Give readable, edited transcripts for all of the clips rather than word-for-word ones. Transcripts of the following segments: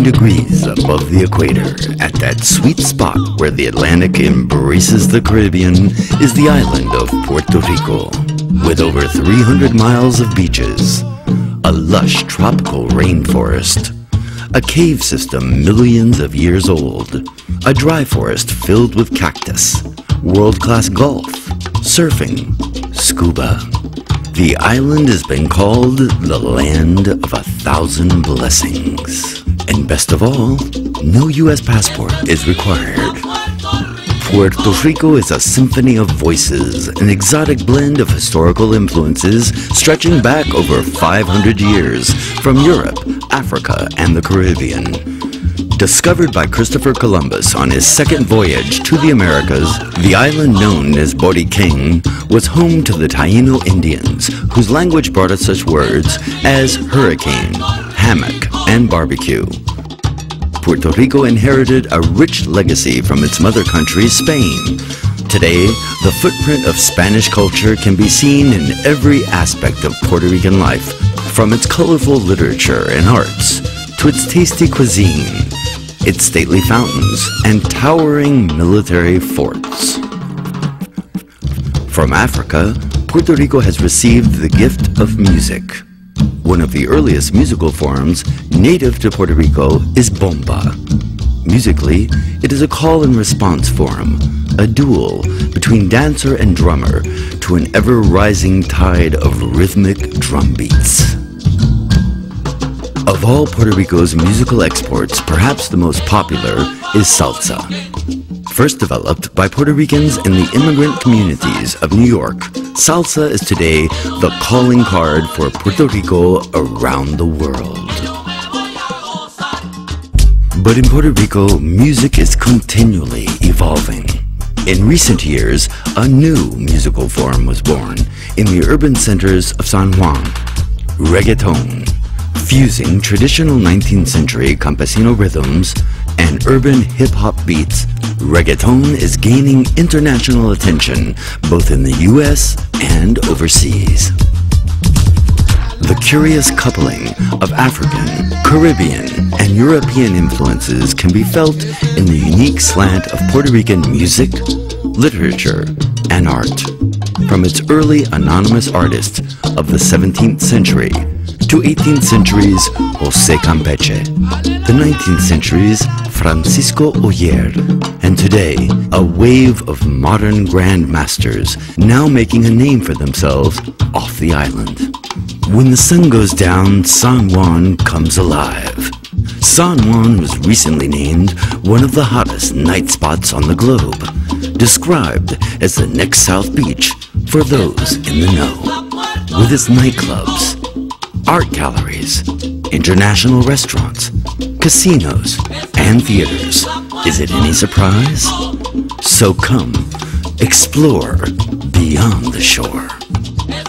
9 degrees above the equator, at that sweet spot where the Atlantic embraces the Caribbean, is the island of Puerto Rico. With over 300 miles of beaches, a lush tropical rainforest, a cave system millions of years old, a dry forest filled with cactus, world-class golf, surfing, scuba. The island has been called the land of 1,000 blessings. And best of all, no U.S. passport is required. Puerto Rico is a symphony of voices, an exotic blend of historical influences stretching back over 500 years from Europe, Africa, and the Caribbean. Discovered by Christopher Columbus on his second voyage to the Americas, the island known as Boriquén was home to the Taíno Indians, whose language brought us such words as hurricane, hammock, and barbecue. Puerto Rico inherited a rich legacy from its mother country, Spain. Today, the footprint of Spanish culture can be seen in every aspect of Puerto Rican life, from its colorful literature and arts to its tasty cuisine, its stately fountains, and towering military forts. From Africa, Puerto Rico has received the gift of music. One of the earliest musical forms native to Puerto Rico is bomba. Musically, it is a call and response form, a duel between dancer and drummer to an ever-rising tide of rhythmic drum beats. Of all Puerto Rico's musical exports, perhaps the most popular is salsa. First developed by Puerto Ricans in the immigrant communities of New York, salsa is today the calling card for Puerto Rico around the world. But in Puerto Rico, music is continually evolving. In recent years, a new musical form was born in the urban centers of San Juan, reggaeton. Fusing traditional 19th century campesino rhythms and urban hip-hop beats, reggaeton is gaining international attention both in the US and overseas. The curious coupling of African, Caribbean, and European influences can be felt in the unique slant of Puerto Rican music, literature, and art. From its early anonymous artist of the 17th century to 18th century's José Campeche, the 19th century's Francisco Oller, and today a wave of modern grandmasters now making a name for themselves off the island. When the sun goes down, San Juan comes alive. San Juan was recently named one of the hottest night spots on the globe, described as the next South Beach for those in the know. With its nightclubs, art galleries, international restaurants, casinos, and theaters. Is it any surprise? So come, explore beyond the shore.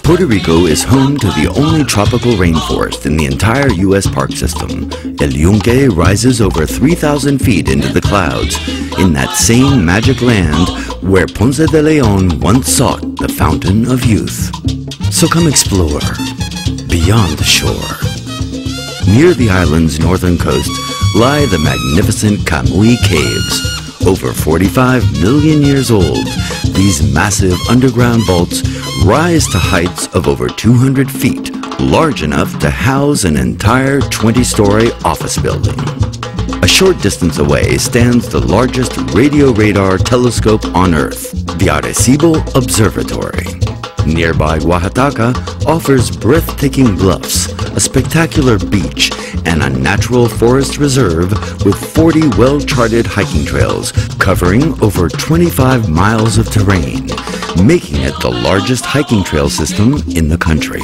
Puerto Rico is home to the only tropical rainforest in the entire U.S. park system. El Yunque rises over 3,000 feet into the clouds in that same magic land where Ponce de Leon once sought the fountain of youth. So come explore beyond the shore. Near the island's northern coast lie the magnificent Camuy Caves. Over 45 million years old, these massive underground vaults rise to heights of over 200 feet, large enough to house an entire 20-story office building. A short distance away stands the largest radio radar telescope on Earth, the Arecibo Observatory. Nearby Oaxaca offers breathtaking bluffs, a spectacular beach, and a natural forest reserve with 40 well-charted hiking trails covering over 25 miles of terrain, making it the largest hiking trail system in the country.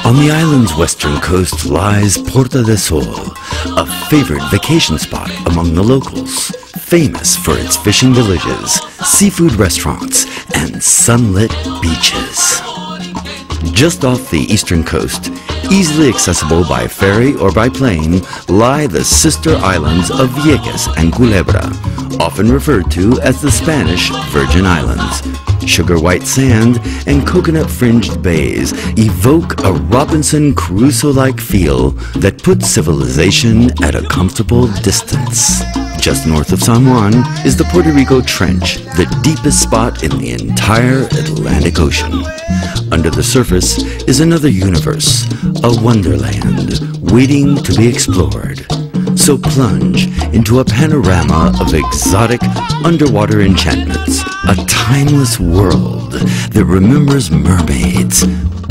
On the island's western coast lies Puerto del Sol, a favorite vacation spot among the locals, famous for its fishing villages, seafood restaurants, and sunlit beaches. Just off the eastern coast, easily accessible by ferry or by plane, lie the sister islands of Vieques and Culebra, often referred to as the Spanish Virgin Islands. Sugar white sand and coconut-fringed bays evoke a Robinson Crusoe-like feel that puts civilization at a comfortable distance. Just north of San Juan is the Puerto Rico Trench, the deepest spot in the entire Atlantic Ocean. Under the surface is another universe, a wonderland waiting to be explored. So plunge into a panorama of exotic underwater enchantments, a timeless world that remembers mermaids,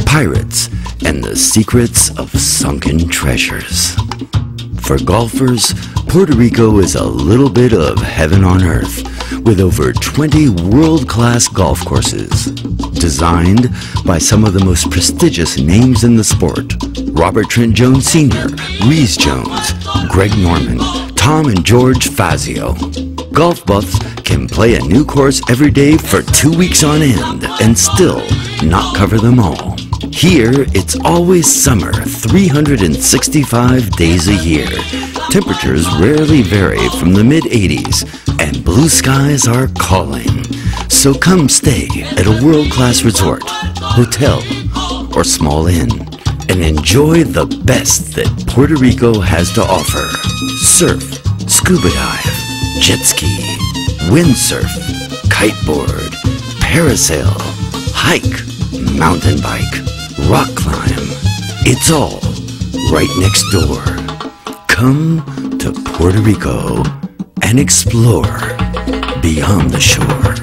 pirates, and the secrets of sunken treasures. For golfers, Puerto Rico is a little bit of heaven on earth, with over 20 world-class golf courses, designed by some of the most prestigious names in the sport: Robert Trent Jones Sr., Rees Jones, Greg Norman, Tom and George Fazio. Golf buffs can play a new course every day for 2 weeks on end and still not cover them all. Here, it's always summer, 365 days a year. Temperatures rarely vary from the mid-80s, and blue skies are calling. So come stay at a world-class resort, hotel, or small inn, and enjoy the best that Puerto Rico has to offer. Surf, scuba dive, jet ski, windsurf, kiteboard, parasail, hike, mountain bike, rock climb. It's all right next door. Come to Puerto Rico and explore beyond the shore.